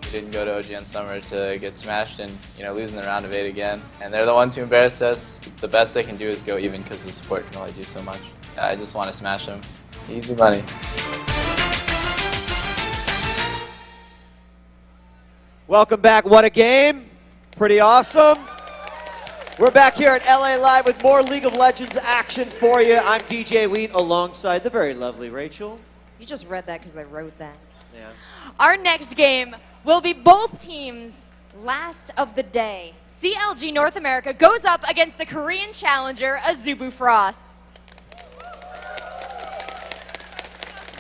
We didn't go to OGN Summer to get smashed and lose in the round of 8 again. And they're the ones who embarrassed us. The best they can do is go even because the support can only do so much. I just want to smash them. Easy money. Welcome back. What a game. Pretty awesome. We're back here at LA Live with more League of Legends action for you. I'm DJ Wheat alongside the very lovely Rachel. You just read that because I wrote that. Yeah. Our next game will be both teams' last of the day. CLG North America goes up against the Korean challenger, Azubu Frost.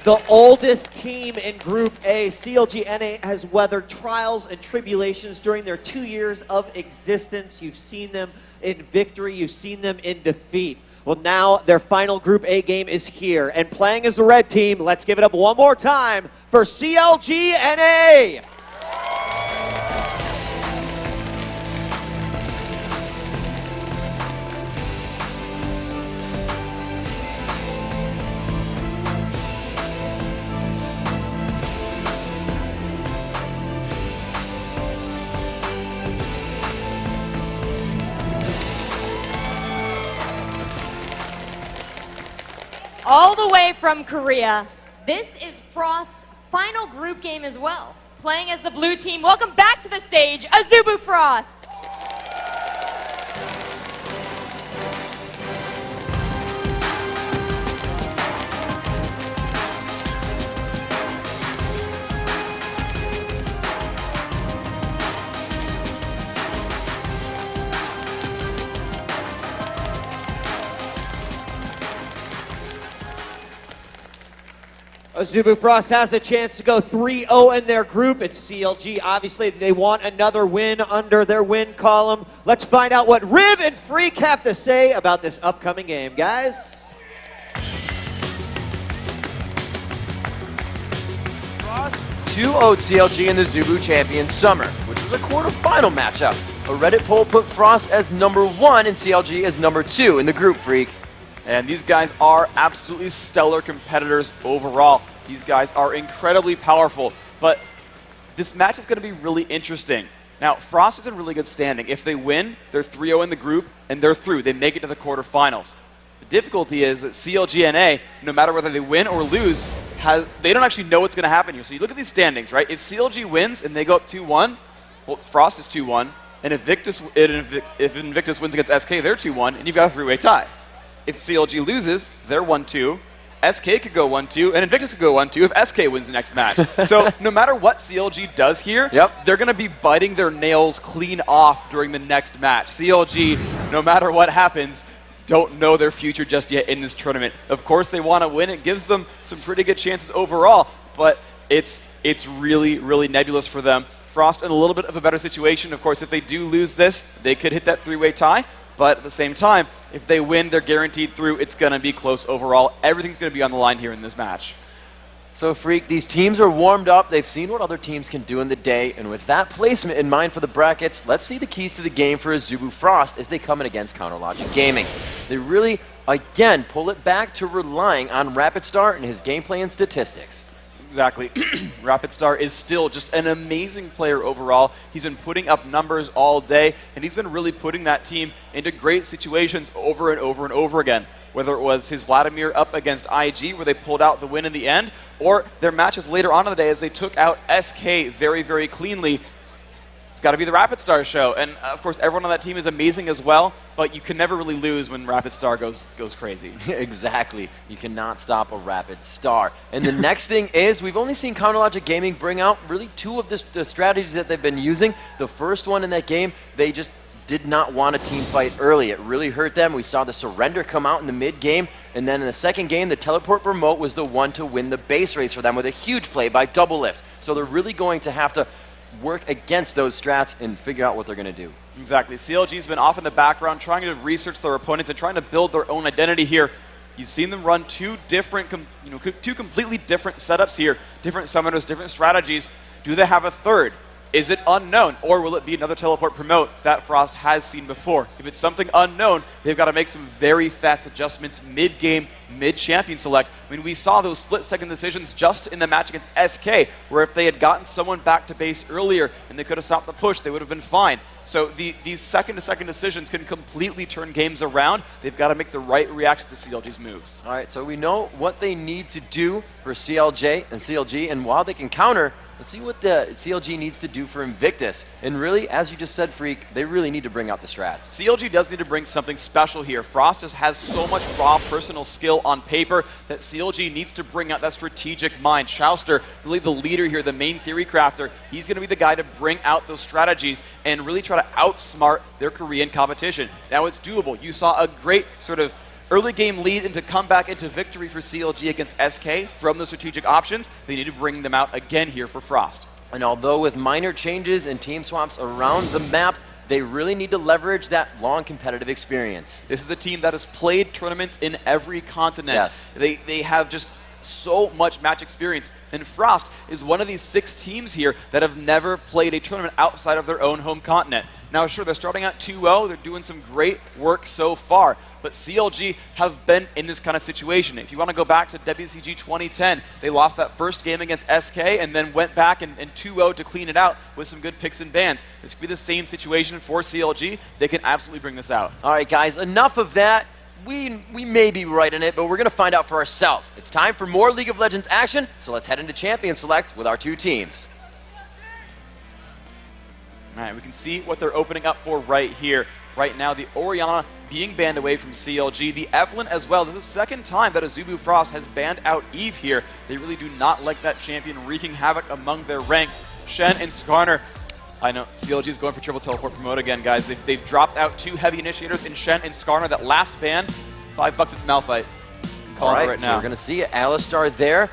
The oldest team in Group A, CLG NA, has weathered trials and tribulations during their 2 years of existence. You've seen them in victory. You've seen them in defeat. Well, now their final Group A game is here. And playing as the red team, let's give it up one more time for CLG NA. All the way from Korea, this is Frost's final group game as well. Playing as the blue team, welcome back to the stage, Azubu Frost. Azubu Frost has a chance to go 3-0 in their group. It's CLG. Obviously, they want another win under their win column. Let's find out what Riv and Freak have to say about this upcoming game, guys. Frost 2-0 CLG in the Azubu Champions Summer, which was a quarterfinal matchup. A Reddit poll put Frost as #1 and CLG as #2 in the group, Freak. And these guys are absolutely stellar competitors overall. These guys are incredibly powerful, but this match is going to be really interesting. Now, Frost is in really good standing. If they win, they're 3-0 in the group, and they're through. They make it to the quarterfinals. The difficulty is that CLGNA, no matter whether they win or lose, they don't actually know what's going to happen here. So you look at these standings, right? If CLG wins and they go up 2-1, well, Frost is 2-1, and if Invictus wins against SK, they're 2-1, and you've got a three-way tie. If CLG loses, they're 1-2. SK could go 1-2, and Invictus could go 1-2 if SK wins the next match. So no matter what CLG does here, they're going to be biting their nails clean off during the next match. CLG, no matter what happens, don't know their future just yet in this tournament. Of course, they want to win. It gives them some pretty good chances overall, but it's really, really nebulous for them. Frost in a little bit of a better situation. Of course, if they do lose this, they could hit that three-way tie. But at the same time, if they win, they're guaranteed through. It's going to be close overall. Everything's going to be on the line here in this match. So, Freak, these teams are warmed up. They've seen what other teams can do in the day. And with that placement in mind for the brackets, let's see the keys to the game for Azubu Frost as they come in against Counterlogic Gaming. They really, again, pull it back to relying on Rapid Star and his gameplay and statistics. Exactly. Rapid Star is still just an amazing player overall. He's been putting up numbers all day, and he's been really putting that team into great situations over and over and over again. Whether it was his Vladimir up against IG, where they pulled out the win in the end, or their matches later on in the day as they took out SK very, very cleanly. It's got to be the Rapid Star show. And, of course, everyone on that team is amazing as well, but you can never really lose when Rapid Star goes crazy. Exactly. You cannot stop a Rapid Star. And the next thing is we've only seen Counterlogic Gaming bring out really two of the strategies that they've been using. The first one in that game, they just did not want a team fight early. It really hurt them. We saw the surrender come out in the mid-game, and then in the second game, the teleport remote was the one to win the base race for them with a huge play by Double Lift. So they're really going to have to work against those strats and figure out what they're going to do. Exactly. CLG's been off in the background trying to research their opponents and trying to build their own identity here. You've seen them run two completely different setups here, different summoners, different strategies. Do they have a third? Is it unknown, or will it be another teleport promote that Frost has seen before? If it's something unknown, they've got to make some very fast adjustments mid-game, mid-champion select. I mean, we saw those split-second decisions just in the match against SK, where if they had gotten someone back to base earlier and they could have stopped the push, they would have been fine. So these second-to-second decisions can completely turn games around. They've got to make the right reactions to CLG's moves. All right, so we know what they need to do for CLJ and CLG, and while they can counter, let's see what the CLG needs to do for Invictus. And really, as you just said, Freak, they really need to bring out the strats. CLG does need to bring something special here. Frost just has so much raw personal skill on paper that CLG needs to bring out that strategic mind. Chauster, really the leader here, the main theory crafter, he's going to be the guy to bring out those strategies and really try to outsmart their Korean competition. Now it's doable. You saw a great sort of early game lead into comeback into victory for CLG against SK from the strategic options. They need to bring them out again here for Frost. And although with minor changes and team swaps around the map, they really need to leverage that long competitive experience. This is a team that has played tournaments in every continent. Yes. They have just so much match experience. And Frost is one of these 6 teams here that have never played a tournament outside of their own home continent. Now, sure, they're starting out 2-0. They're doing some great work so far. But CLG have been in this kind of situation. If you want to go back to WCG 2010, they lost that first game against SK and then went back and 2-0 to clean it out with some good picks and bans. This could be the same situation for CLG. They can absolutely bring this out. All right, guys, enough of that. We may be right in it, but we're going to find out for ourselves. It's time for more League of Legends action, so let's head into Champion Select with our 2 teams. All right, we can see what they're opening up for right here. Right now, the Orianna being banned away from CLG. The Evelyn as well. This is the second time that Azubu Frost has banned out Eve here. They really do not like that champion wreaking havoc among their ranks. Shen and Skarner. I know, CLG is going for triple teleport promote again, guys. They've dropped out 2 heavy initiators in Shen and Skarner. That last ban, $5 is Malphite. All right, right so now. we're going to see Alistar there.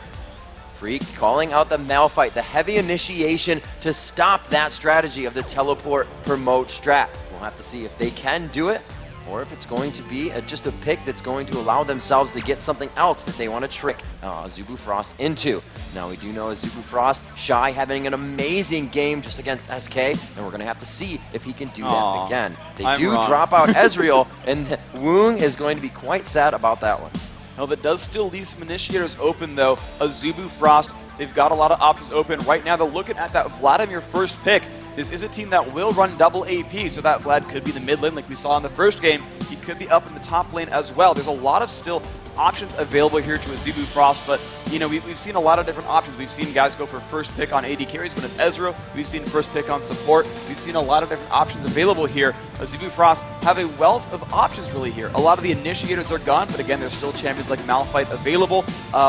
Freak calling out the Malphite, the heavy initiation to stop that strategy of the teleport promote strat. We'll have to see if they can do it or if it's going to be just a pick that's going to allow themselves to get something else that they want to trick Azubu Frost into. Now we do know Azubu Frost, Shy having an amazing game just against SK, and we're going to have to see if he can do that again. They I'm do wrong. drop out Ezreal, and Woong is going to be quite sad about that one. Now, that does still leave some initiators open, though. Azubu Frost, they've got a lot of options open. Right now, they're looking at that Vladimir first pick. This is a team that will run double AP, so that Vlad could be the mid lane like we saw in the first game. He could be up in the top lane as well. There's a lot of still options available here to Azubu Frost, but you know, we've seen a lot of different options. We've seen guys go for first pick on AD carries when it's Ezreal. We've seen first pick on support. We've seen a lot of different options available here. Azubu Frost have a wealth of options really here. A lot of the initiators are gone, but again, there's still champions like Malphite available.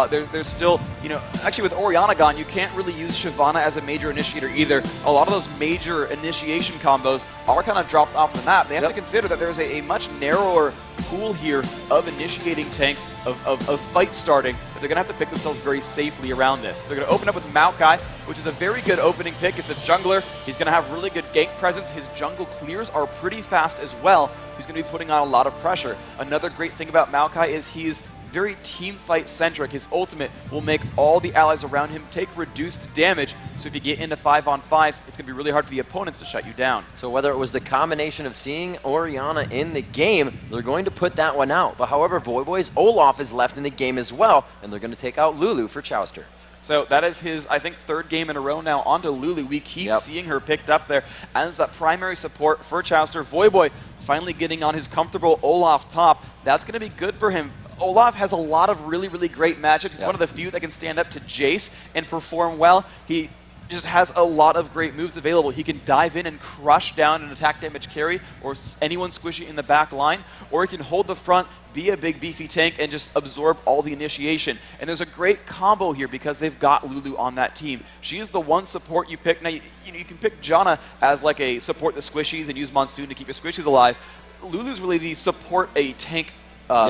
There's still, you know, actually with Orianna gone, you can't really use Shyvana as a major initiator either. A lot of those major initiation combos are kind of dropped off the map. They have to consider that there's a much narrower pool here of initiating tanks, of fight starting, that they're going to have to pick themselves very safely around this. They're going to open up with Maokai, which is a very good opening pick. It's a jungler. He's going to have really good gank presence. His jungle clears are pretty fast as well. He's going to be putting on a lot of pressure. Another great thing about Maokai is he's very team fight centric. His ultimate will make all the allies around him take reduced damage. So if you get into 5-on-5s, it's going to be really hard for the opponents to shut you down. So whether it was the combination of seeing Orianna in the game, they're going to put that one out. But however, Voyboy's Olaf is left in the game as well, and they're going to take out Lulu for Chauster. So that is his, I think, 3rd game in a row now onto Lulu. We keep seeing her picked up there as that primary support for Chauster. Voyboy finally getting on his comfortable Olaf top. That's going to be good for him. Olaf has a lot of really, really great matchups. He's one of the few that can stand up to Jace and perform well. He just has a lot of great moves available. He can dive in and crush down an attack damage carry or anyone squishy in the back line, or he can hold the front, be a big beefy tank, and just absorb all the initiation. And there's a great combo here because they've got Lulu on that team. She is the one support you pick. Now, you can pick Janna as like a support the squishies and use Monsoon to keep your squishies alive. Lulu's really the support a tank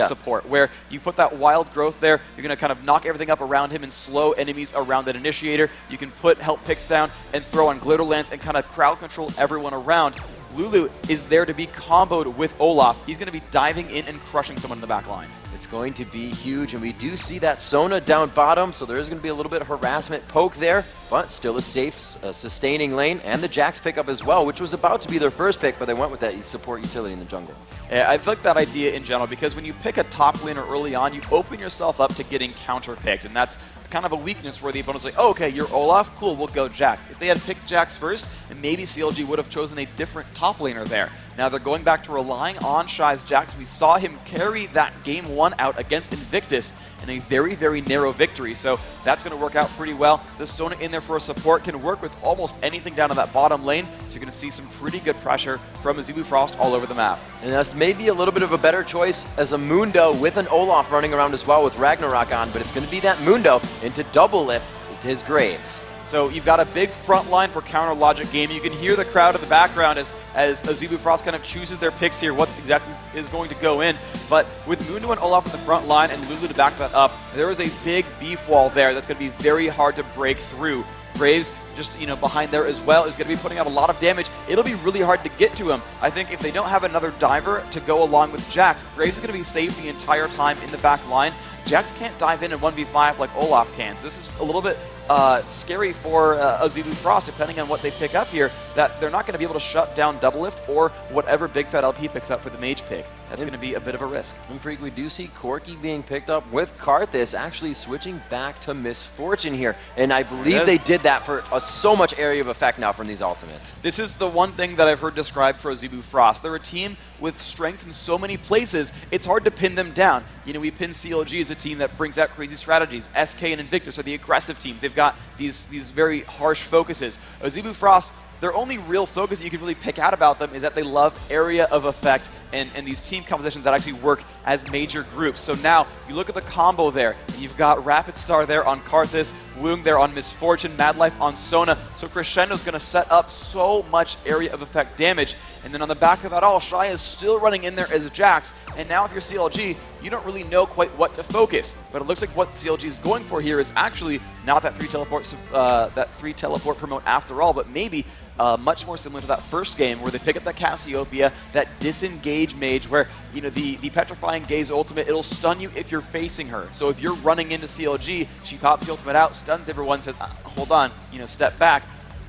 support, where you put that wild growth there, you're going to kind of knock everything up around him and slow enemies around that initiator. You can put help picks down and throw on Glitter Lance and kind of crowd control everyone around. Lulu is there to be comboed with Olaf. He's going to be diving in and crushing someone in the back line. It's going to be huge, and we do see that Sona down bottom, so there is going to be a little bit of harassment poke there, but still a safe, sustaining lane, and the Jax pickup as well, which was about to be their first pick, but they went with that support utility in the jungle. Yeah, I like that idea in general, because when you pick a top laner early on, you open yourself up to getting counter-picked, and that's kind of a weakness where the opponent's like, oh, okay, you're Olaf, cool, we'll go Jax. If they had picked Jax first, and maybe CLG would have chosen a different top laner there. Now they're going back to relying on Shy's Jax. We saw him carry that game 1 out against Invictus in a very, very narrow victory, so that's going to work out pretty well. The Sona in there for a support can work with almost anything down in that bottom lane, so you're going to see some pretty good pressure from Azubu Frost all over the map. And that's maybe a little bit of a better choice as a Mundo with an Olaf running around as well with Ragnarok on, but it's going to be that Mundo into double lift into his Graves. So you've got a big front line for Counter Logic Gaming. You can hear the crowd in the background as Azubu Frost kind of chooses their picks here, what exactly is going to go in. But with Mundo and Olaf in the front line and Lulu to back that up, there is a big beef wall there that's going to be very hard to break through. Graves, just behind there as well, is going to be putting out a lot of damage. It'll be really hard to get to him. I think if they don't have another diver to go along with Jax, Graves is going to be safe the entire time in the back line. Jax can't dive in 1v5 like Olaf can, so this is a little bit scary for Azubu Frost, depending on what they pick up here, that they're not going to be able to shut down Double Lift or whatever Big Fat LP picks up for the Mage pick. That's going to be a bit of a risk. And Freak, we do see Corki being picked up with Karthus actually switching back to Misfortune here. And I believe they did that for so much area of effect now from these ultimates. This is the one thing that I've heard described for Azubu Frost. They're a team with strength in so many places, it's hard to pin them down. We pin CLG as a team that brings out crazy strategies. SK and Invictus are the aggressive teams. They've got these very harsh focuses. Azubu Frost, their only real focus that you can really pick out about them is that they love area of effect and these team compositions that actually work as major groups. So now, you look at the combo there. You've got Rapid Star there on Karthus, Woong there on Misfortune, Madlife on Sona. So Crescendo's going to set up so much area of effect damage. And then on the back of that all, Shy is still running in there as Jax. And now if you're CLG, you don't really know quite what to focus. But it looks like what CLG is going for here is actually not that 3 teleport promote after all, but maybe much more similar to that first game where they pick up that Cassiopeia, that disengage mage where, the Petrifying Gaze ultimate, it'll stun you if you're facing her. So if you're running into CLG, she pops the ultimate out, stuns everyone, says, hold on, step back.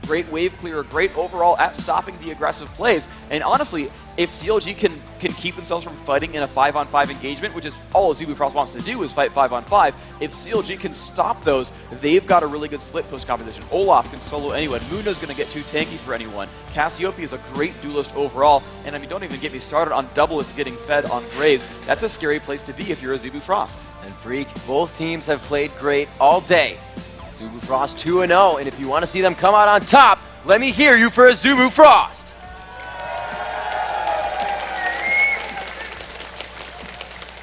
Great wave clear, great overall at stopping the aggressive plays. And honestly, if CLG can keep themselves from fighting in a 5-on-5 engagement, which is all Azubu Frost wants to do is fight 5-on-5, if CLG can stop those, they've got a really good split push composition. Olaf can solo anyone. Mundo's going to get too tanky for anyone. Cassiopeia is a great duelist overall, and don't even get me started on double if getting fed on Graves. That's a scary place to be if you're Azubu Frost. And Freak, both teams have played great all day. Azubu Frost 2-0, and if you want to see them come out on top, let me hear you for Azubu Frost.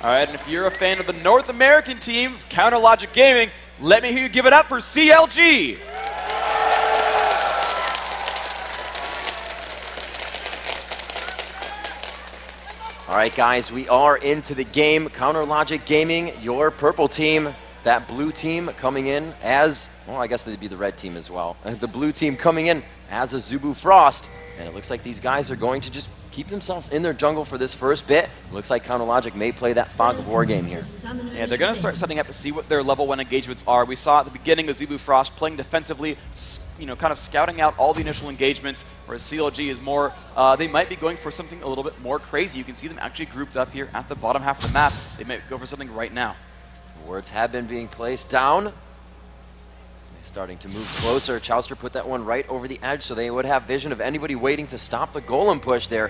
All right, and if you're a fan of the North American team, Counter Logic Gaming, let me hear you give it up for CLG. All right, guys, we are into the game. Counter Logic Gaming, your purple team. That blue team coming in as, well, I guess they'd be the red team as well. The blue team coming in as Azubu Frost. And it looks like these guys are going to just keep themselves in their jungle for this first bit. Looks like Counter Logic may play that Fog of War game here. Yeah, they're going to start setting up to see what their level 1 engagements are. We saw at the beginning Azubu Frost playing defensively, kind of scouting out all the initial engagements, whereas CLG is more, they might be going for something a little bit more crazy. You can see them actually grouped up here at the bottom half of the map. They might go for something right now. Wards have been being placed down. They're starting to move closer. Chowster put that one right over the edge, so they would have vision of anybody waiting to stop the golem push there.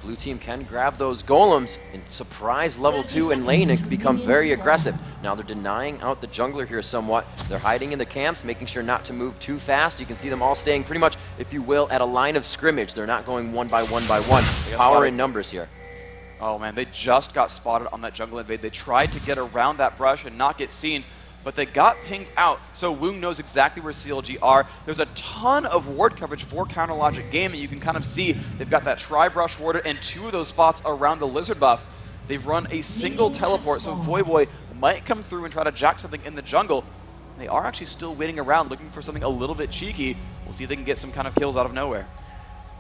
Blue team can grab those golems and surprise level 2 in lane and become very aggressive. Now they're denying out the jungler here somewhat. They're hiding in the camps, making sure not to move too fast. You can see them all staying pretty much, if you will, at a line of scrimmage. They're not going one by one by one. Power in numbers here. Oh man, they just got spotted on that jungle invade. They tried to get around that brush and not get seen, but they got pinged out. So Woong knows exactly where CLG are. There's a ton of ward coverage for Counter Logic Gaming. You can kind of see they've got that tri-brush warded and 2 of those spots around the lizard buff. They've run a single teleport, so Voyboy might come through and try to jack something in the jungle. They are actually still waiting around, looking for something a little bit cheeky. We'll see if they can get some kind of kills out of nowhere.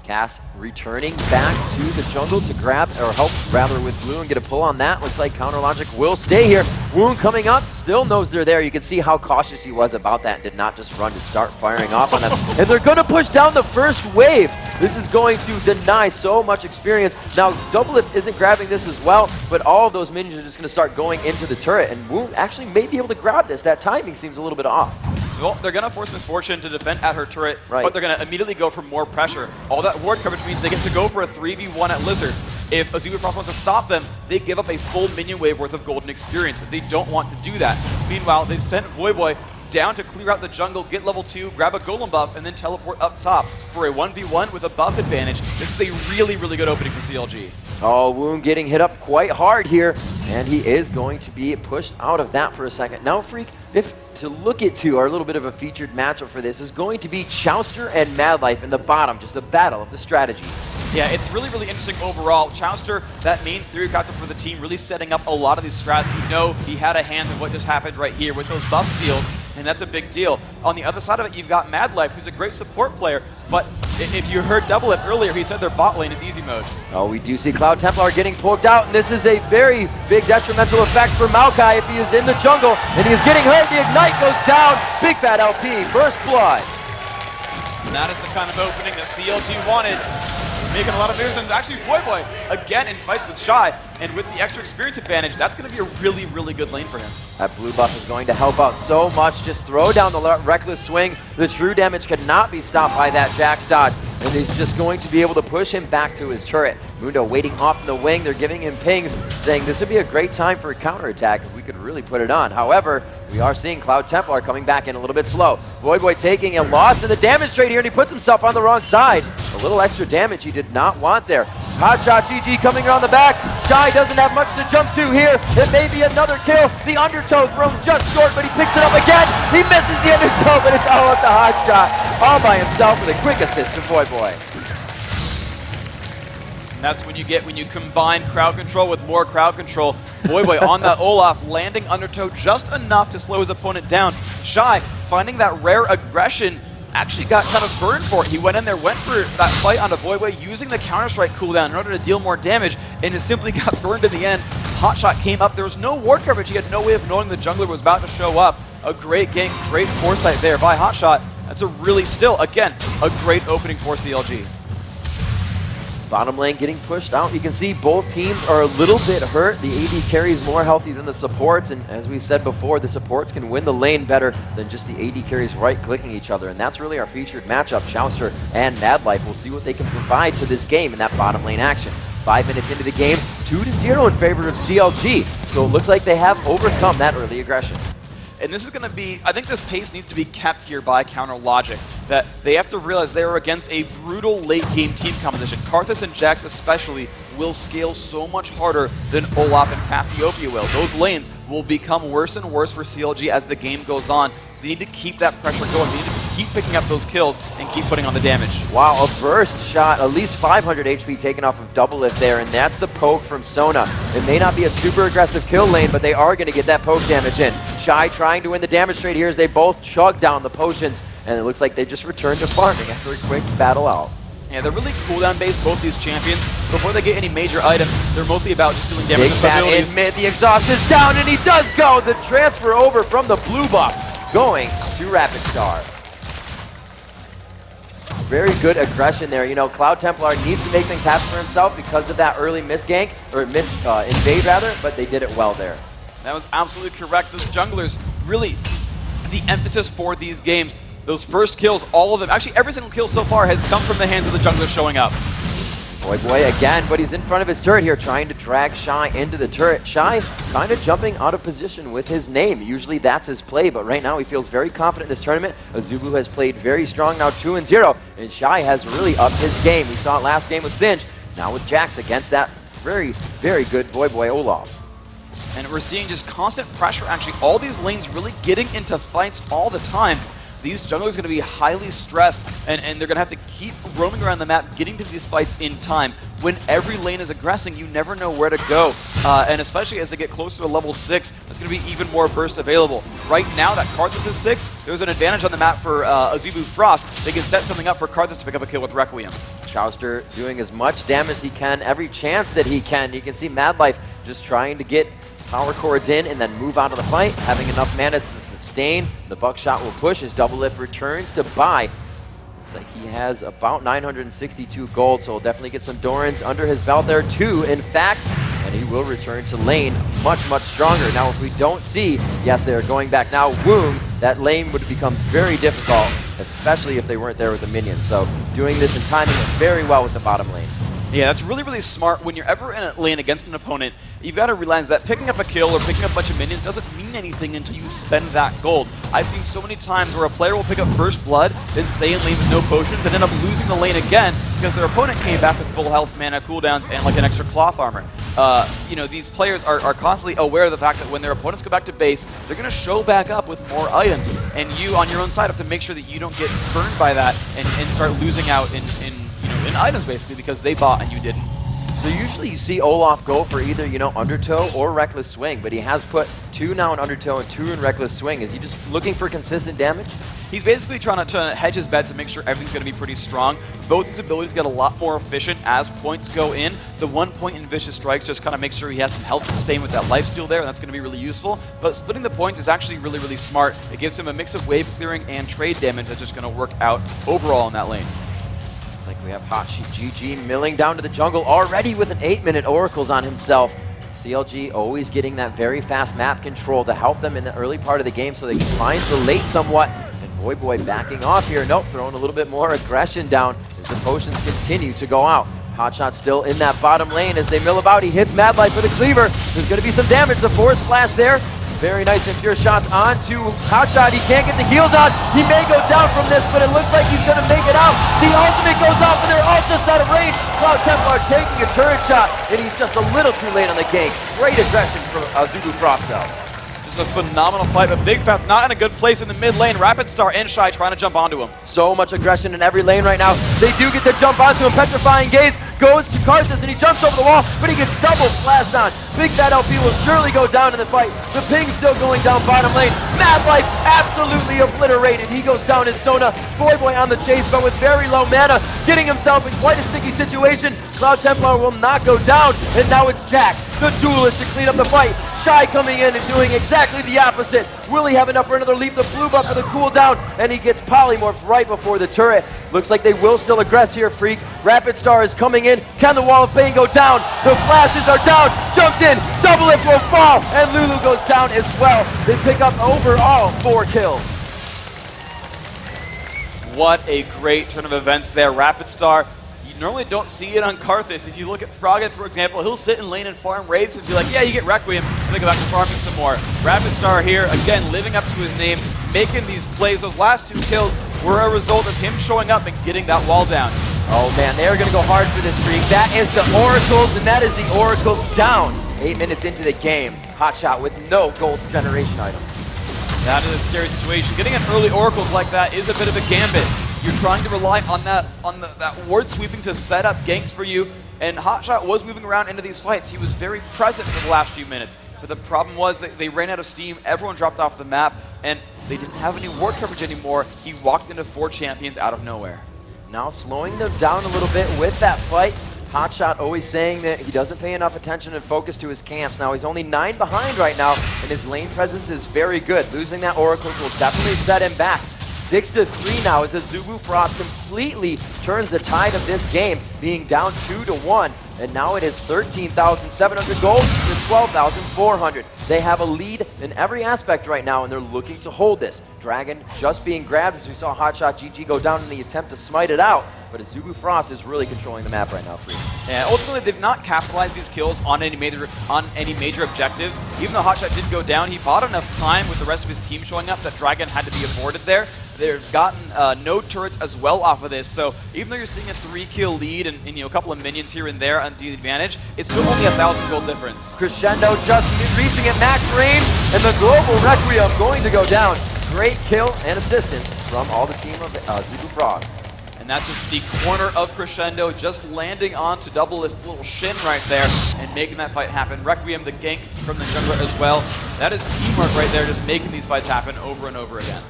Cass returning back to the jungle to grab, or help rather with Blue and get a pull on that. Looks like Counter Logic will stay here. Wound coming up, still knows they're there. You can see how cautious he was about that. Did not just run to start firing off on them. And they're going to push down the first wave. This is going to deny so much experience. Now, Doublelift isn't grabbing this as well, but all of those minions are just going to start going into the turret. And Wound actually may be able to grab this. That timing seems a little bit off. Well, they're going to force Misfortune to defend at her turret, right, but they're going to immediately go for more pressure. All that ward coverage means they get to go for a 3v1 at Lizard. If Azubu Frost wants to stop them, they give up a full minion wave worth of golden experience. They don't want to do that. Meanwhile, they've sent Voyboy down to clear out the jungle, get level 2, grab a golem buff, and then teleport up top for a 1v1 with a buff advantage. This is a really, really good opening for CLG. Oh, Wound getting hit up quite hard here, and he is going to be pushed out of that for a second. Now, Freak, if to look at our little bit of a featured matchup for this is going to be Chowster and Madlife in the bottom, just a battle of the strategies. Yeah, it's really, really interesting overall. Chowster, that main theory captain for the team, really setting up a lot of these strats. You know he had a hand in what just happened right here with those buff steals, and that's a big deal. On the other side of it, you've got Madlife, who's a great support player, but if you heard Doublelift earlier, he said their bot lane is easy mode. Oh, we do see Cloud Templar getting poked out, and this is a very big detrimental effect for Maokai if he is in the jungle, and he is getting hurt. The Ignite goes down. Big Fat LP, first blood. And that is the kind of opening that CLG wanted. Making a lot of moves, and actually Voyboy again in fights with Shy, and with the extra experience advantage, that's going to be a really, really good lane for him. That blue buff is going to help out so much. Just throw down the reckless swing. The true damage cannot be stopped by that Jax dodge, and he's just going to be able to push him back to his turret. Mundo waiting off in the wing. They're giving him pings, saying this would be a great time for a counterattack if we could really put it on. However, we are seeing Cloud Templar coming back in a little bit slow. Voyboy taking a loss in the damage trade here, and he puts himself on the wrong side. A little extra damage he did not want there. Hotshot GG coming around the back. Shy doesn't have much to jump to here. It may be another kill. The undertow thrown just short, but he picks it up again. He misses the undertow, but it's all up to Hotshot. All by himself with a quick assist to Voyboy. And that's when you get when you combine crowd control with more crowd control. Voyboy on that Olaf, landing undertow just enough to slow his opponent down. Shy, finding that rare aggression, actually got kind of burned for it. He went in there, went for that fight onto Voyboy, using the Counter-Strike cooldown in order to deal more damage, and it simply got burned in the end. Hotshot came up. There was no ward coverage. He had no way of knowing the jungler was about to show up. A great gank, great foresight there by Hotshot. That's a really, still, again, a great opening for CLG. Bottom lane getting pushed out. You can see both teams are a little bit hurt. The AD carries more healthy than the supports, and as we said before, the supports can win the lane better than just the AD carries right-clicking each other, and that's really our featured matchup, Chowster and Madlife. We'll see what they can provide to this game in that bottom lane action. 5 minutes into the game, 2-0 in favor of CLG, so it looks like they have overcome that early aggression. And this is going to be, I think this pace needs to be kept here by Counter Logic, that they have to realize they are against a brutal late-game team composition. Karthus and Jax especially will scale so much harder than Olaf and Cassiopeia will. Those lanes will become worse and worse for CLG as the game goes on. They need to keep that pressure going. They need to keep picking up those kills and keep putting on the damage. Wow, a burst shot, at least 500 HP taken off of Doublelift there, and that's the poke from Sona. It may not be a super aggressive kill lane, but they are going to get that poke damage in. Shy trying to win the damage trade here as they both chug down the potions, and it looks like they just returned to farming after a quick battle out. Yeah, they're really cooldown based, both these champions. Before they get any major items, they're mostly about just doing damage. Big Fat in mid, the exhaust is down, and he does go! The transfer over from the blue buff, going to Rapid Star. Very good aggression there. You know, Cloud Templar needs to make things happen for himself because of that early misgank, or invade rather, but they did it well there. That was absolutely correct. Those junglers, really the emphasis for these games. Those first kills, all of them, actually every single kill so far has come from the hands of the junglers showing up. Voyboy again, but he's in front of his turret here, trying to drag Shy into the turret. Shy kind of jumping out of position with his name. Usually that's his play, but right now he feels very confident in this tournament. Azubu has played very strong, now 2-0, and Shy has really upped his game. We saw it last game with Zinj, now with Jax against that very, very good Voyboy Olaf. And we're seeing just constant pressure, actually all these lanes really getting into fights all the time. These junglers are going to be highly stressed, and they're going to have to keep roaming around the map, getting to these fights in time. When every lane is aggressing, you never know where to go, and especially as they get closer to level 6, there's going to be even more burst available. Right now that Karthus is 6, there's an advantage on the map for Azubu Frost. They can set something up for Karthus to pick up a kill with Requiem. Chowster doing as much damage as he can, every chance that he can. You can see Mad Life just trying to get power chords in and then move out of the fight, having enough mana to sustain. The buckshot will push as Double Lift returns to buy. Looks like he has about 962 gold, so he'll definitely get some Dorans under his belt there too, in fact. And he will return to lane much, much stronger. Now, if we don't see, yes, they're going back now, Wound, that lane would become very difficult, especially if they weren't there with the minions. So doing this and timing it very well with the bottom lane. Yeah, that's really, really smart. When you're ever in a lane against an opponent, you've got to realize that picking up a kill or picking up a bunch of minions doesn't mean anything until you spend that gold. I've seen so many times where a player will pick up first blood, then stay in lane with no potions, and end up losing the lane again because their opponent came back with full health, mana, cooldowns, and like an extra cloth armor. You know, these players are constantly aware of the fact that when their opponents go back to base, they're going to show back up with more items. And you, on your own side, have to make sure that you don't get spurned by that and start losing out in items, basically, because they bought and you didn't. So usually you see Olaf go for either, Undertow or Reckless Swing, but he has put 2 now in Undertow and 2 in Reckless Swing. Is he just looking for consistent damage? He's basically trying to hedge his bets and make sure everything's going to be pretty strong. Both his abilities get a lot more efficient as points go in. The 1 point in Vicious Strikes just kind of makes sure he has some health sustain with that lifesteal there, and that's going to be really useful. But splitting the points is actually really, really smart. It gives him a mix of wave clearing and trade damage that's just going to work out overall in that lane. Looks like we have GG milling down to the jungle already with an 8-minute Oracles on himself. CLG always getting that very fast map control to help them in the early part of the game so they can find the late somewhat. And Boy backing off here. Nope, throwing a little bit more aggression down as the potions continue to go out. Hotshot still in that bottom lane as they mill about. He hits Mad Life for the cleaver. There's going to be some damage. The force flash there. Very nice and pure shots onto Hotshot. He can't get the heals on. He may go down from this, but it looks like he's going to make it out. The ultimate goes off, and they're all just out of range. Cloud Templar taking a turret shot, and he's just a little too late on the gank. Great aggression from Azubu Frost, though. This is a phenomenal fight, but Big Fat's not in a good place in the mid lane. Rapid Star and Shy trying to jump onto him. So much aggression in every lane right now. They do get the jump onto him. Petrifying Gaze goes to Karthus, and he jumps over the wall, but he gets double flashed on. Big Fat LP will surely go down in the fight. The ping's still going down bottom lane. Mad Life absolutely obliterated. He goes down as Sona. Boy on the chase, but with very low mana, getting himself in quite a sticky situation. Cloud Templar will not go down, and now it's Jax, the duelist, to clean up the fight. Shy coming in and doing exactly the opposite. Will he have enough for another leap? The blue buff for the cooldown, and he gets polymorphed right before the turret. Looks like they will still aggress here, Freak. Rapid Star is coming in. Can the Wall of Pain go down? The flashes are down. Jumps in. Double Lift will fall, and Lulu goes down as well. They pick up overall 4 kills. What a great turn of events there. Rapid Star, you normally don't see it on Karthus. If you look at Froggen, for example, he'll sit in lane and farm raids and be like, yeah, you get Requiem, and then go back to farming some more. Rapid Star here, again, living up to his name, making these plays. Those last 2 kills were a result of him showing up and getting that wall down. Oh man, they're going to go hard for this, Freak. That is the Oracles, and that is the Oracles down. 8 minutes into the game. Hotshot with no gold generation item. That is a scary situation. Getting an early Oracles like that is a bit of a gambit. You're trying to rely on that ward sweeping to set up ganks for you, and Hotshot was moving around into these fights. He was very present for the last few minutes, but the problem was that they ran out of steam, everyone dropped off the map, and they didn't have any ward coverage anymore. He walked into 4 champions out of nowhere. Now slowing them down a little bit with that fight. Hotshot always saying that he doesn't pay enough attention and focus to his camps. Now he's only 9 behind right now, and his lane presence is very good. Losing that Oracle will definitely set him back. 6-3 now as Azubu Frost completely turns the tide of this game, being down 2-1. And now it is 13,700 gold to 12,400. They have a lead in every aspect right now, and they're looking to hold this. Dragon just being grabbed as we saw Hotshot GG go down in the attempt to smite it out. But Azubu Frost is really controlling the map right now, Free. Yeah, ultimately they've not capitalized these kills on any major objectives. Even though Hotshot did go down, he bought enough time with the rest of his team showing up that Dragon had to be aborted there. They've gotten no turrets as well off of this, so even though you're seeing a 3-kill lead and a couple of minions here and there on the advantage, it's still only 1,000 gold difference. Crescendo just reaching at max range, and the global Requiem going to go down. Great kill and assistance from all the team of Azubu Frost. And that's just the corner of Crescendo, just landing onto Double Lift little shin right there and making that fight happen. Requiem, the gank from the jungler as well. That is teamwork right there, just making these fights happen over and over again.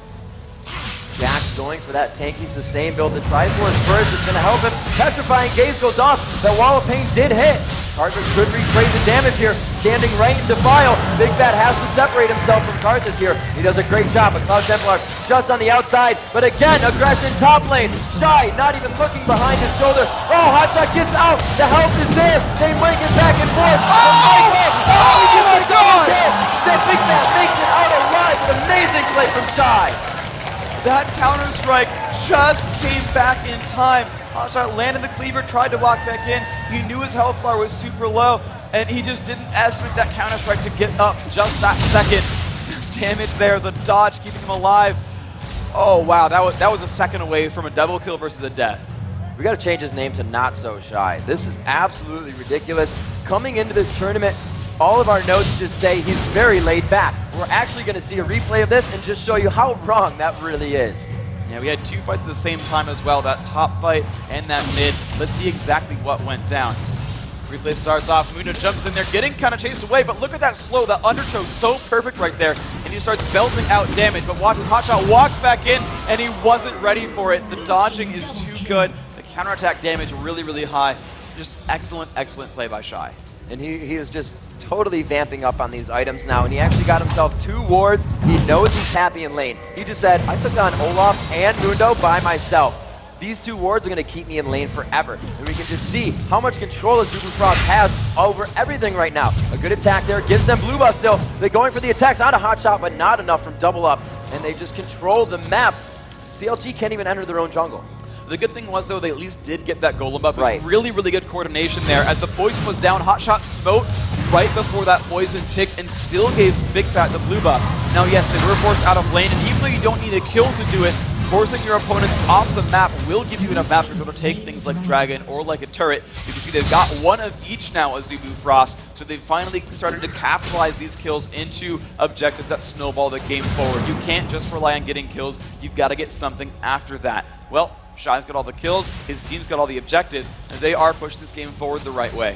Jax going for that tanky sustain build. The Triforce first is going to help him. Petrifying Gaze goes off. That Wall of Pain did hit. Karthus could retrade the damage here, standing right in Defile. Big Fat has to separate himself from Karthus here. He does a great job, but Cloud Templar just on the outside. But again, aggression top lane. Shy, not even looking behind his shoulder. Oh, Hotshot gets out. The health is there. They break it back and forth. Oh my God! Big Fat makes it out alive with amazing play from Shy. That Counter-Strike just came back in time. Hotshot landed the cleaver, tried to walk back in. He knew his health bar was super low, and he just didn't estimate that Counter-Strike to get up just that second. Damage there, the dodge keeping him alive. Oh wow, that was a second away from a double kill versus a death. We got to change his name to Not So Shy. This is absolutely ridiculous. Coming into this tournament, all of our notes just say he's very laid back. We're actually going to see a replay of this and just show you how wrong that really is. Yeah, we had two fights at the same time as well, that top fight and that mid. Let's see exactly what went down. Replay starts off, Mundo jumps in there, getting kind of chased away, but look at that slow, that undertow, so perfect right there, and he starts belting out damage, but watch, Hotshot walks back in, and he wasn't ready for it. The dodging is too good, the counterattack damage really, really high. Just excellent, excellent play by Shy. And he is just totally vamping up on these items now, and he actually got himself 2 wards. He knows he's happy in lane. He just said, I took on Olaf and Mundo by myself. These 2 wards are going to keep me in lane forever. And we can just see how much control Azubu Frost has over everything right now. A good attack there, gives them blue buff still. They're going for the attacks on a Hotshot, but not enough from double up. And they just control the map. CLG can't even enter their own jungle. The good thing was, though, they at least did get that golem buff. It was Right. really, really good coordination there. As the poison was down, Hotshot smote right before that poison ticked and still gave Big Fat the blue buff. Now, yes, they were forced out of lane, and even though you don't need a kill to do it, forcing your opponents off the map will give you enough map to be able to take things like Dragon or like a turret. You can see they've got one of each now, Azubu Frost, so they've finally started to capitalize these kills into objectives that snowball the game forward. You can't just rely on getting kills, you've got to get something after that. Well, Shy's got all the kills, his team's got all the objectives, and they are pushing this game forward the right way.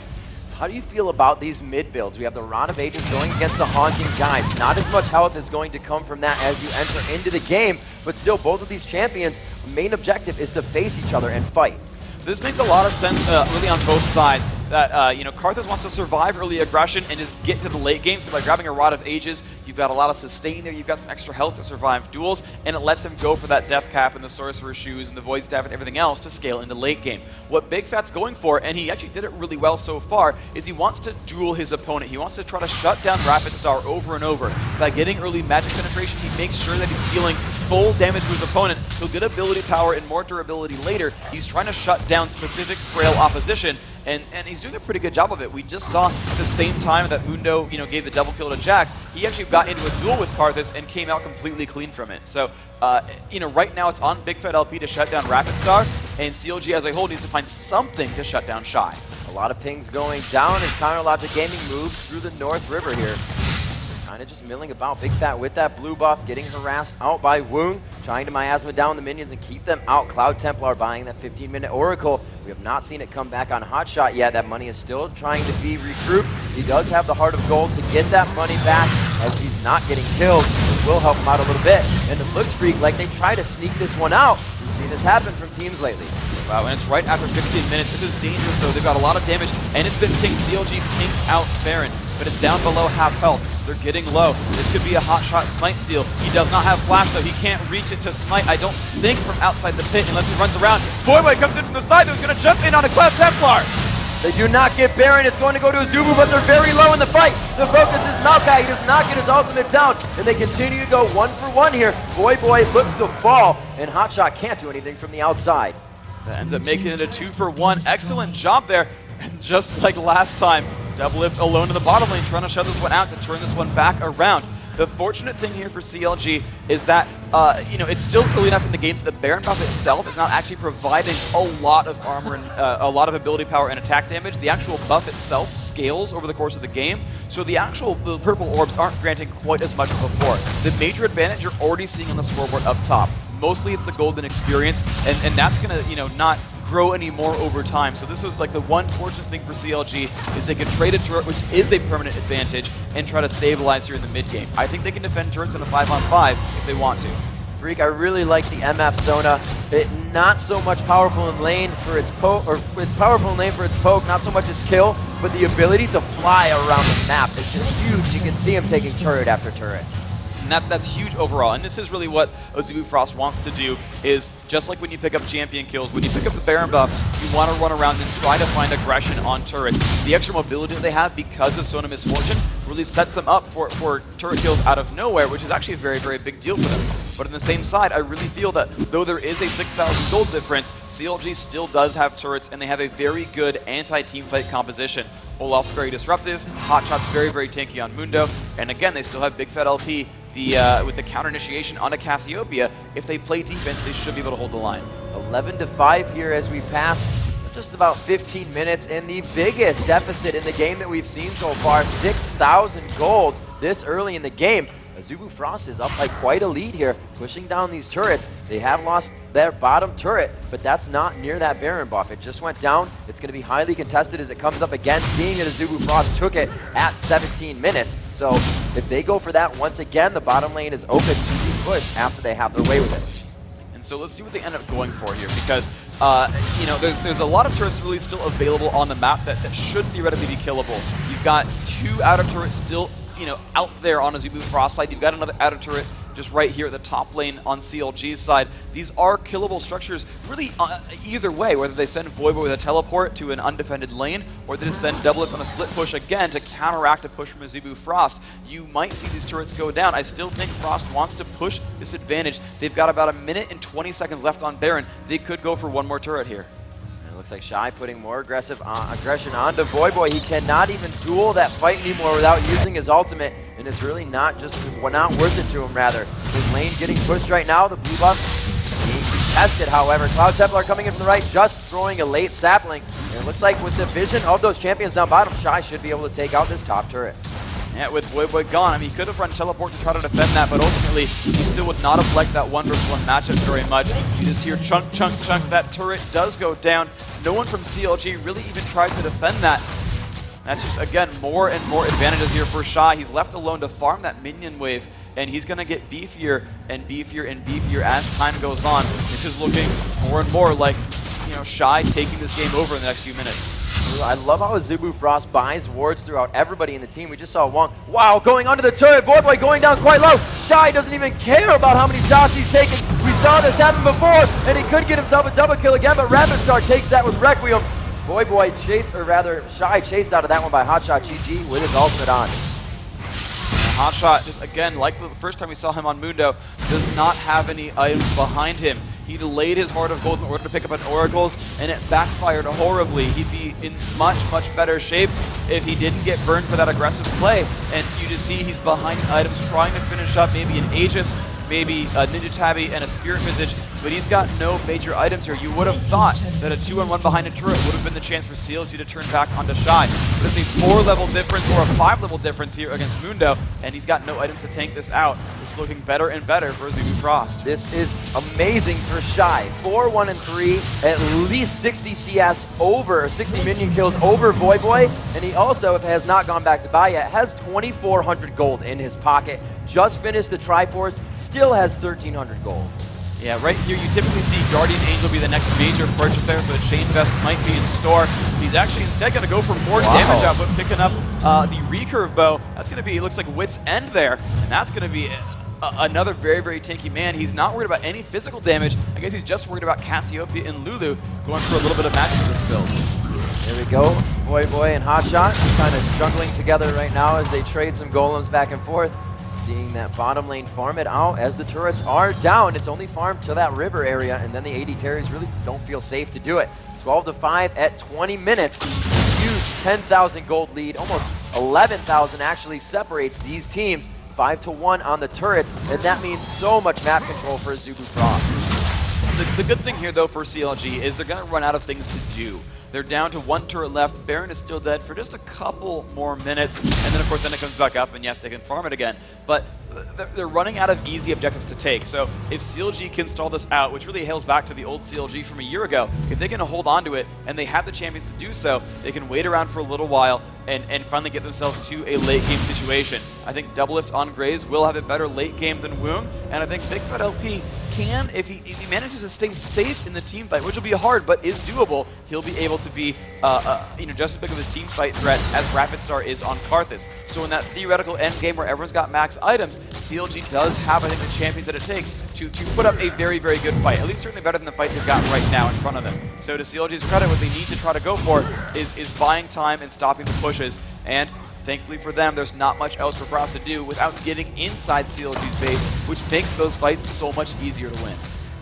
So how do you feel about these mid builds? We have the Rod of Ages going against the Haunting Giants. Not as much health is going to come from that as you enter into the game, but still both of these champions' main objective is to face each other and fight. This makes a lot of sense really on both sides. That Karthus wants to survive early aggression and just get to the late game. So by grabbing a Rod of Ages, you've got a lot of sustain there. You've got some extra health to survive duels, and it lets him go for that Death Cap and the Sorcerer's Shoes and the Void Staff and everything else to scale into late game. What Big Fat's going for, and he actually did it really well so far, is he wants to duel his opponent. He wants to try to shut down Rapid Star over and over. By getting early magic penetration, he makes sure that he's dealing full damage to his opponent. He'll get ability power and more durability later. He's trying to shut down specific frail opposition, and he's doing a pretty good job of it. We just saw at the same time that Mundo gave the double kill to Jax, he actually got into a duel with Karthus and came out completely clean from it. So, right now it's on Big Fat LP to shut down Rapid Star, and CLG as a whole needs to find something to shut down Shy. A lot of pings going down as Counterlogic Gaming moves through the North River here. Kind of just milling about. Big Fat with that blue buff, getting harassed out by Woong, trying to miasma down the minions and keep them out. Cloud Templar buying that 15-minute Oracle. We have not seen it come back on Hotshot yet. That money is still trying to be regrouped. He does have the Heart of Gold to get that money back as he's not getting killed. It will help him out a little bit. And it looks freak like they try to sneak this one out. We've seen this happen from teams lately. Wow, and it's right after 15 minutes. This is dangerous, though. They've got a lot of damage, and it's been pinged. CLG pinged out Baron, but it's down below half health. They're getting low. This could be a hot-shot smite steal. He does not have flash, though. He can't reach it to smite, I don't think, from outside the pit unless he runs around. Boy comes in from the side, though. He's going to jump in on a Cloud Templar. They do not get Baron. It's going to go to Azubu, but they're very low in the fight. The focus is Maokai. He does not get his ultimate down, and they continue to go 1-for-1 here. Boy looks to fall, and Hotshot can't do anything from the outside. That ends up making it a 2-for-1. Excellent job there. And just like last time, Doublelift alone in the bottom lane, trying to shut this one out to turn this one back around. The fortunate thing here for CLG is that, it's still early enough in the game that the Baron buff itself is not actually providing a lot of armor and a lot of ability power and attack damage. The actual buff itself scales over the course of the game, so the purple orbs aren't granting quite as much as before. The major advantage you're already seeing on the scoreboard up top. Mostly it's the golden experience, and that's going to, not grow any more over time. So this was like the one fortunate thing for CLG is they could trade a turret, which is a permanent advantage, and try to stabilize here in the mid game. I think they can defend turrets in a 5-on-5 if they want to. Freak. I really like the MF Sona. It not so much powerful in lane for its poke, or it's powerful in lane for its poke, not so much its kill, but the ability to fly around the map is just huge. You can see him taking turret after turret. And that's huge overall. And this is really what Azubu Frost wants to do, is just like when you pick up champion kills, when you pick up the Baron buff, you want to run around and try to find aggression on turrets. The extra mobility that they have because of Sona Misfortune really sets them up for turret kills out of nowhere, which is actually a very, very big deal for them. But on the same side, I really feel that though there is a 6,000 gold difference, CLG still does have turrets, and they have a very good anti-teamfight composition. Olaf's very disruptive, Hotshot's very, very tanky on Mundo, and again, they still have Big Fat LP. With the counter initiation onto Cassiopeia, if they play defense, they should be able to hold the line. 11-5 here as we pass just about 15 minutes, and the biggest deficit in the game that we've seen so far, 6,000 gold this early in the game. Azubu Frost is up by quite a lead here, pushing down these turrets. They have lost their bottom turret, but that's not near that Baron buff. It just went down. It's going to be highly contested as it comes up again, seeing that Azubu Frost took it at 17 minutes. So if they go for that once again, the bottom lane is open to be pushed after they have their way with it. And so let's see what they end up going for here, because you know, there's a lot of turrets really still available on the map that should theoretically be killable. You've got 2 outer turrets still, you know, out there on Azubu Frost side. You've got another outer turret just right here at the top lane on CLG's side. These are killable structures really either way, whether they send Voivo with a teleport to an undefended lane, or they just send Double Lift on a split push again to counteract a push from Azubu Frost. You might see these turrets go down. I still think Frost wants to push this advantage. They've got about 1 minute and 20 seconds left on Baron. They could go for one more turret here. Looks like Shy putting more aggression onto Voivoy. He cannot even duel that fight anymore without using his ultimate, and it's really not worth it to him, rather. His lane getting pushed right now, the blue buff being contested, however. Cloud Templar coming in from the right, just throwing a late sapling. And it looks like with the vision of those champions down bottom, Shy should be able to take out this top turret. Yeah, with Voivoy gone, I mean, he could have run teleport to try to defend that, but ultimately, he still would not have liked that 1 versus 1 matchup very much. You just hear chunk, chunk, chunk. That turret does go down. No one from CLG really even tried to defend that. That's just, again, more and more advantages here for Shy. He's left alone to farm that minion wave, and he's going to get beefier and beefier and beefier as time goes on. This is looking more and more like, you know, Shy taking this game over in the next few minutes. I love how Azubu Frost buys wards throughout everybody in the team. We just saw Wong. Wow, going under the turret. Voidboy going down quite low. Shy doesn't even care about how many shots he's taking. We saw this happen before, and he could get himself a double kill again, but Rapid Star takes that with Requiem. Voidboy chased, or rather, Shy chased out of that one by Hotshot GG with his ultimate on. Hotshot, just again, like the first time we saw him on Mundo, does not have any items behind him. He delayed his Heart of Gold in order to pick up an Oracles, and it backfired horribly. He'd be in much, much better shape if he didn't get burned for that aggressive play. And you just see he's behind items trying to finish up maybe an Aegis, maybe a Ninja Tabby, and a Spirit Visage, but he's got no major items here. You would have thought that a 2-on-1 behind a turret would have been the chance for CLG to turn back onto Shy. But it's a 4-level difference or a 5-level difference here against Mundo, and he's got no items to tank this out. It's looking better and better for Azubu Frost. This is amazing for Shy. 4-1-3, at least 60 CS over, 60 minion kills over Voivoy, and he also, if it has not gone back to buy yet, has 2,400 gold in his pocket. Just finished the Triforce, still has 1,300 gold. Yeah, right here you typically see Guardian Angel be the next major purchase there, so a Chain Vest might be in store. He's actually instead going to go for more damage output, picking up the recurve bow. That's going to be, it looks like Wit's End there, and that's going to be another very, very tanky man. He's not worried about any physical damage. I guess he's just worried about Cassiopeia and Lulu going for a little bit of magic for his build. There we go. Voivoy and Hotshot kind of juggling together right now as they trade some golems back and forth. Seeing that bottom lane farm it out as the turrets are down. It's only farmed to that river area, and then the AD carries really don't feel safe to do it. 12-5 at 20 minutes. Huge 10,000 gold lead, almost 11,000 actually separates these teams. 5-1 on the turrets, and that means so much map control for Azubu Frost. The good thing here, though, for CLG is they're going to run out of things to do. They're down to 1 turret left. Baron is still dead for just a couple more minutes. And then, of course, then it comes back up, and yes, they can farm it again. But they're running out of easy objectives to take. So if CLG can stall this out, which really hails back to the old CLG from a year ago, if they can hold on to it and they have the champions to do so, they can wait around for a little while and finally get themselves to a late game situation. I think Doublelift on Graves will have a better late game than Woong, and I think Big Fat LP can, if he manages to stay safe in the team fight, which will be hard but is doable, he'll be able to be just as big of a team fight threat as Rapid Star is on Karthus. So in that theoretical end game where everyone's got max items, CLG does have, I think, the champions that it takes to put up a very, very good fight. At least certainly better than the fight they've got right now in front of them. So to CLG's credit, what they need to try to go for is buying time and stopping the pushes. And thankfully for them, there's not much else for Frost to do without getting inside CLG's base, which makes those fights so much easier to win.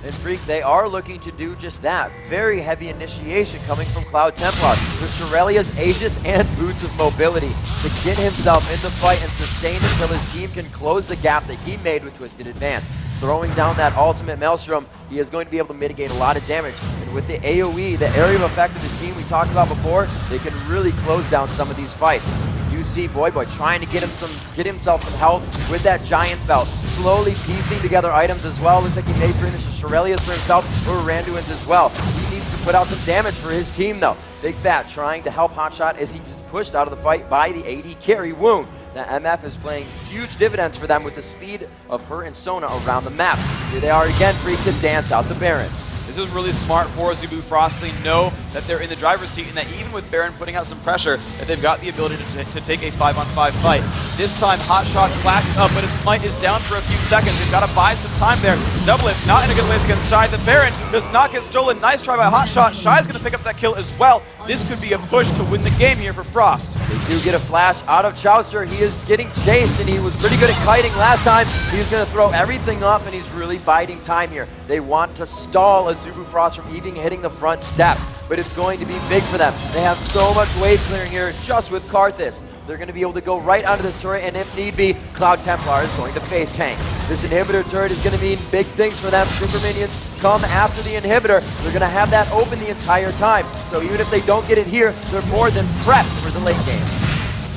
And Freak, they are looking to do just that. Very heavy initiation coming from Cloud Templar with Shurelia's Aegis and Boots of Mobility to get himself in the fight and sustain until his team can close the gap that he made with Twisted Advance. Throwing down that ultimate Maelstrom, he is going to be able to mitigate a lot of damage. And with the AoE, the area of effect of his team we talked about before, they can really close down some of these fights. You see Boy trying to get himself some health with that Giant's Belt, slowly piecing together items as well. Looks like he may finish Shurelia's for himself or Randuin's as well. He needs to put out some damage for his team though. Big Fat trying to help Hotshot as he's pushed out of the fight by the AD carry Woong. Now MF is playing huge dividends for them with the speed of her and Sona around the map. Here they are again, Freak, to dance out the Baron. This is really smart for Azubu Frost. They know that they're in the driver's seat and that even with Baron putting out some pressure, that they've got the ability to take a 5-on-5 fight. This time, Hotshot flashes up, but his smite is down for a few seconds. They've got to buy some time there. Doublelift not in a good place against Shy. The Baron does not get stolen. Nice try by Hotshot. Shy's going to pick up that kill as well. This could be a push to win the game here for Frost. They do get a flash out of Chowster. He is getting chased, and he was pretty good at kiting last time. He's going to throw everything up, and he's really biding time here. They want to stall Azubu Frost from even hitting the front step, but it's going to be big for them. They have so much wave clearing here just with Karthus. They're going to be able to go right onto this turret, and if need be, Cloud Templar is going to face tank. This inhibitor turret is going to mean big things for them. Super minions come after the inhibitor. They're going to have that open the entire time. So even if they don't get it here, they're more than prepped for the late game.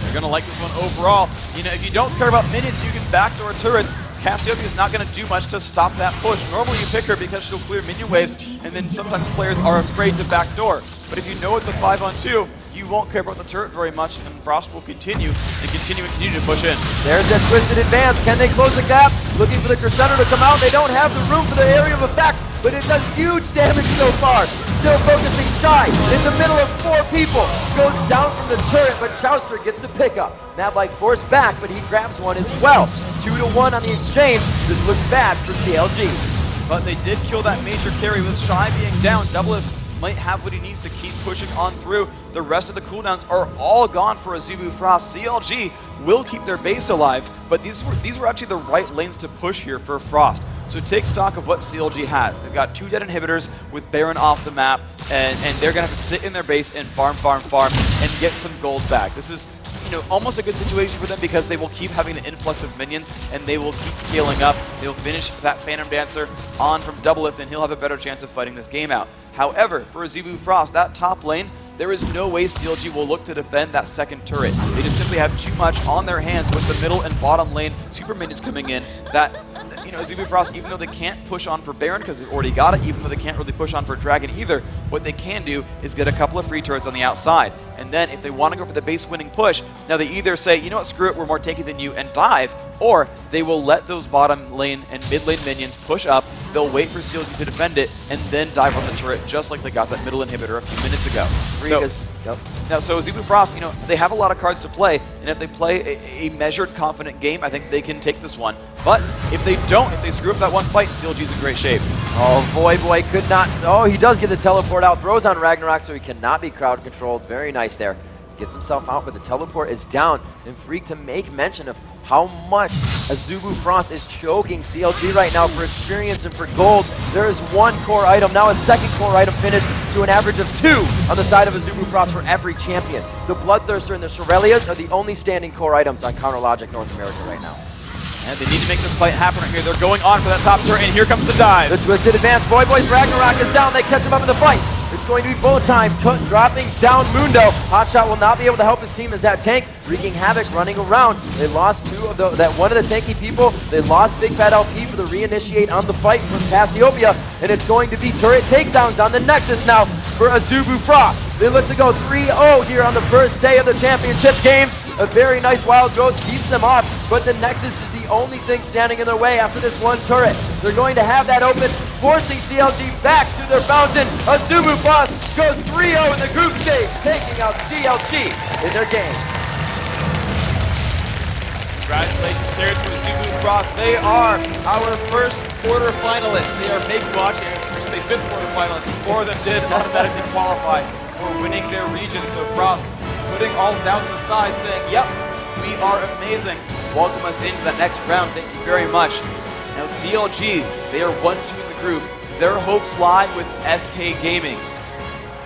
They're going to like this one overall. You know, if you don't care about minions, you can backdoor turrets. Cassiopeia is not going to do much to stop that push. Normally you pick her because she'll clear minion waves, and then sometimes players are afraid to backdoor. But if you know it's a 5-on-2, you won't care about the turret very much, and Frost will continue to push in. There's that Twisted Advance. Can they close the gap? Looking for the Crescendo to come out. They don't have the room for the area of effect, but it does huge damage so far. Still focusing Shy in the middle of 4 people. Goes down from the turret, but Chowster gets the pickup. Mad-like forced back, but he grabs one as well. 2-1 on the exchange. This looks bad for CLG. But they did kill that major carry with Shy being down. Doublelift might have what he needs to keep pushing on through. The rest of the cooldowns are all gone for Azubu Frost. CLG will keep their base alive, but these were actually the right lanes to push here for Frost. So take stock of what CLG has. They've got 2 dead inhibitors with Baron off the map, and they're going to have to sit in their base and farm, and get some gold back. This is, you know, almost a good situation for them because they will keep having the influx of minions and they will keep scaling up. They'll finish that Phantom Dancer on from Doublelift and he'll have a better chance of fighting this game out. However, for Azubu Frost, that top lane, there is no way CLG will look to defend that second turret. They just simply have too much on their hands with the middle and bottom lane super minions coming in that, you know, Azubu Frost, even though they can't push on for Baron because they've already got it, even though they can't really push on for Dragon either, what they can do is get a couple of free turrets on the outside. And then if they want to go for the base winning push, now they either say, you know what, screw it, we're more tanky than you, and dive, or they will let those bottom lane and mid lane minions push up, they'll wait for CLG to defend it, and then dive on the turret just like they got that middle inhibitor a few minutes ago. So Azubu Frost, you know, they have a lot of cards to play, and if they play a measured, confident game, I think they can take this one. But if they don't, if they screw up that one fight, CLG's in great shape. Oh, Boy could not. Oh, he does get the teleport out. Throws on Ragnarok, so he cannot be crowd controlled. Very nice there. Gets himself out, but the teleport is down. And Freak to make mention of how much Azubu Frost is choking CLG right now for experience and for gold. There is 1 core item, now a 2nd core item finished to an average of 2 on the side of Azubu Frost for every champion. The Bloodthirster and the Shurelias are the only standing core items on Counter Logic North America right now. And they need to make this fight happen right here. They're going on for that top turret, and here comes the dive. The twisted advance. Voyboy's Ragnarok is down. They catch him up in the fight. It's going to be bullet time. Dropping down Mundo. Hotshot will not be able to help his team as that tank wreaking havoc, running around. They lost one of the tanky people. They lost Big Fat LP for the reinitiate on the fight from Cassiopeia, and it's going to be turret takedowns on the Nexus now for Azubu Frost. They look to go 3-0 here on the first day of the championship games. A very nice wild growth keeps them off, but the Nexus is the only thing standing in their way after this one turret. They're going to have that open, forcing CLG back to their fountain. Azubu Frost goes 3-0 in the group stage, taking out CLG in their game. Congratulations here to Azubu Frost. They are our first quarter finalists. They are Make Watch and the fifth quarter finalists. 4 of them did automatically qualify for winning their region. So Frost putting all doubts aside, saying, yep, we are amazing. Welcome us into the next round. Thank you very much. Now CLG, they are 1-2 in the group. Their hopes lie with SK Gaming.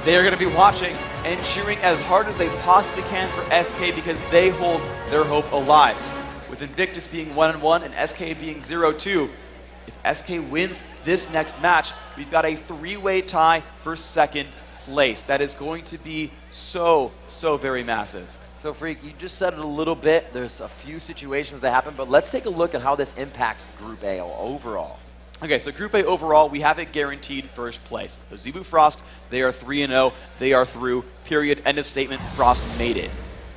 They are going to be watching and cheering as hard as they possibly can for SK because they hold their hope alive. With Invictus being 1-1 and SK being 0-2, if SK wins this next match, we've got a 3-way tie for second place. That is going to be so very massive. So Freak, you just said it a little bit. There's a few situations that happen, but let's take a look at how this impacts Group A overall. Okay, so Group A overall, we have a guaranteed first place. Azubu Frost, they are 3-0. They are through. Period. End of statement. Frost made it.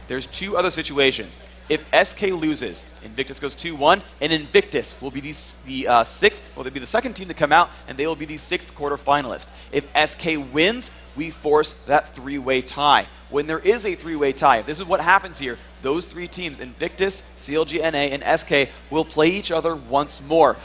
There's 2 other situations. If SK loses, Invictus goes 2-1, and Invictus will be the sixth, well, they'll be the second team to come out, and they will be the 6th quarterfinalist. If SK wins, we force that 3-way tie. When there is a 3-way tie, this is what happens here. Those 3 teams, Invictus, CLG NA, and SK, will play each other once more.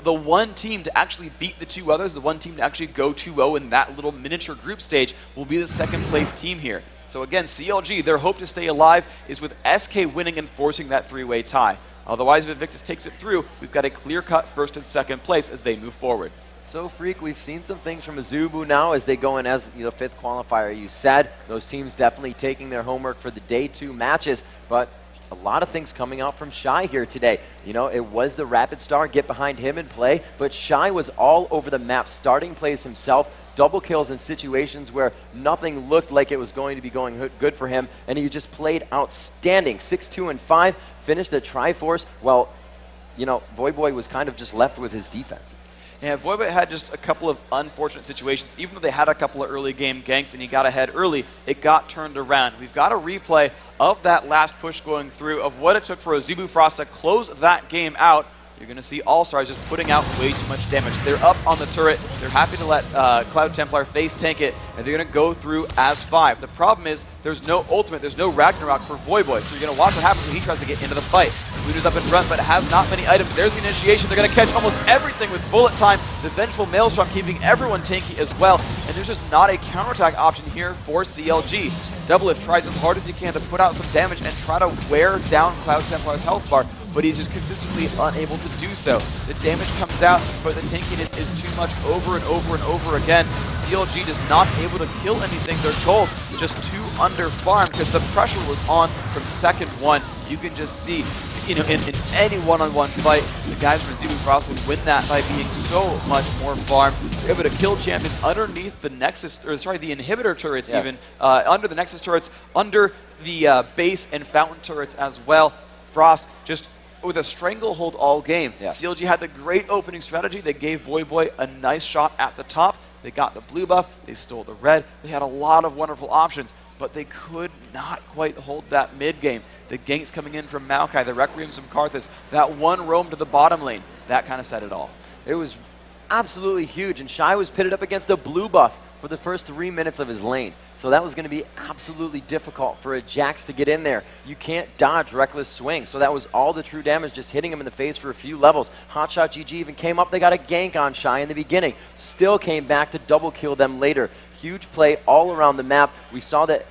The one team to actually beat the 2 others, the one team to actually go 2-0 in that little miniature group stage, will be the second place team here. So again, CLG, their hope to stay alive is with SK winning and forcing that 3-way tie. Otherwise, if Invictus takes it through, we've got a clear-cut first and second place as they move forward. So, Freak, we've seen some things from Azubu now as they go in as the 5th qualifier. You said those teams definitely taking their homework for the day 2 matches, but a lot of things coming out from Shy here today. You know, it was the Rapid Star, get behind him and play, but Shy was all over the map, starting plays himself, double kills in situations where nothing looked like it was going to be going good for him, and he just played outstanding. 6-2-5, finished the Triforce, while, you know, Voyboy was kind of just left with his defense. Yeah, Voyboy had just a couple of unfortunate situations. Even though they had a couple of early game ganks and he got ahead early, it got turned around. We've got a replay of that last push going through, of what it took for Azubu Frost to close that game out. You're going to see All-Stars just putting out way too much damage. They're up on the turret. They're happy to let Cloud Templar face tank it, and they're going to go through as 5. The problem is there's no ultimate, there's no Ragnarok for Voyboy, so you're going to watch what happens when he tries to get into the fight. Luna's up in front, but has not many items. There's the initiation. They're going to catch almost everything with bullet time. The Vengeful Maelstrom keeping everyone tanky as well, and there's just not a counterattack option here for CLG. Doublelift tries as hard as he can to put out some damage and try to wear down Cloud Templar's health bar, but he's just consistently unable to do so. The damage comes out, but the tankiness is too much over and over and over again. CLG just not able to kill anything, they're told. Just too under-farmed because the pressure was on from second 1. You can just see, you know, in any one-on-one fight, the guys from Azubu Frost would win that by being so much more farmed. They're able to kill champions underneath the Nexus, or sorry, the inhibitor turrets even, under the Nexus turrets, under the base and fountain turrets as well. Frost just with a stranglehold all game. CLG had the great opening strategy. They gave Voyboy a nice shot at the top. They got the blue buff. They stole the red. They had a lot of wonderful options, but they could not quite hold that mid game. The ganks coming in from Maokai, the Requiems from Karthus, that one roam to the bottom lane, that kind of said it all. It was absolutely huge, and Shy was pitted up against a blue buff for the first 3 minutes of his lane. So that was going to be absolutely difficult for a Jax to get in there. You can't dodge Reckless Swing. So that was all the true damage, just hitting him in the face for a few levels. Hotshot GG even came up. They got a gank on Shy in the beginning. Still came back to double kill them later. Huge play all around the map. We saw that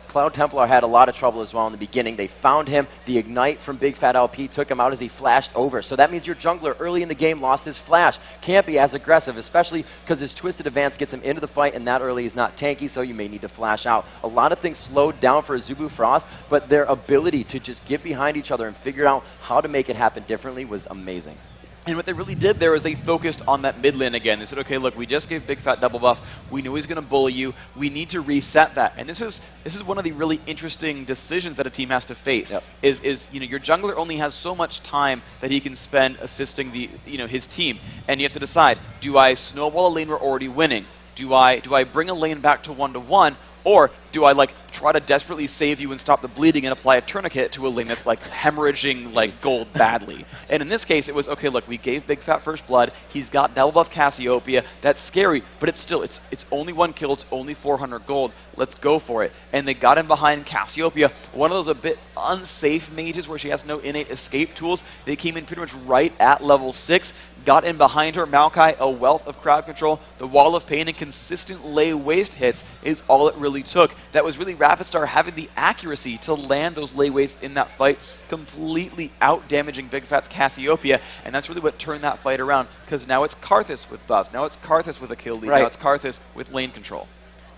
Cloud Templar had a lot of trouble as well in the beginning. They found him. The Ignite from Big Fat LP took him out as he flashed over. So that means your jungler early in the game lost his flash. Can't be as aggressive, especially because his Twisted Advance gets him into the fight, and that early is not tanky, so you may need to flash out. A lot of things slowed down for Azubu Frost, but their ability to just get behind each other and figure out how to make it happen differently was amazing. And what they really did there is they focused on that mid lane again. They said, okay, look, we just gave Big Fat double buff. We knew he's going to bully you. We need to reset that. And this is one of the really interesting decisions that a team has to face. Yep. Is your jungler only has so much time that he can spend assisting his team, and you have to decide: do I snowball a lane we're already winning? Do I bring a lane back to 1-1? Or do I try to desperately save you and stop the bleeding and apply a tourniquet to a lane that's hemorrhaging gold badly? And in this case, it was, okay, look, we gave Big Fat first blood. He's got double buff Cassiopeia. That's scary, but it's only 1 kill. It's only 400 gold. Let's go for it. And they got him behind Cassiopeia, one of those a bit unsafe mages where she has no innate escape tools. They came in pretty much right at level 6. Got in behind her. Maokai, a wealth of crowd control. The Wall of Pain and consistent lay waste hits is all it really took. That was really Rapid Star having the accuracy to land those lay wastes in that fight, completely out-damaging Big Fat's Cassiopeia, and that's really what turned that fight around, because now it's Karthus with buffs. Now it's Karthus with a kill lead. Right. Now it's Karthus with lane control.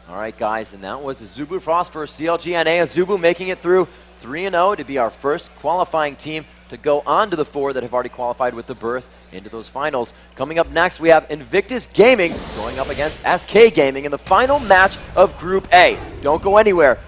All right, guys, and that was Azubu Frost for CLGNA. Azubu making it through 3-0 to be our first qualifying team to go on to the 4 that have already qualified with the berth into those finals. Coming up next, we have Invictus Gaming going up against SK Gaming in the final match of Group A. Don't go anywhere.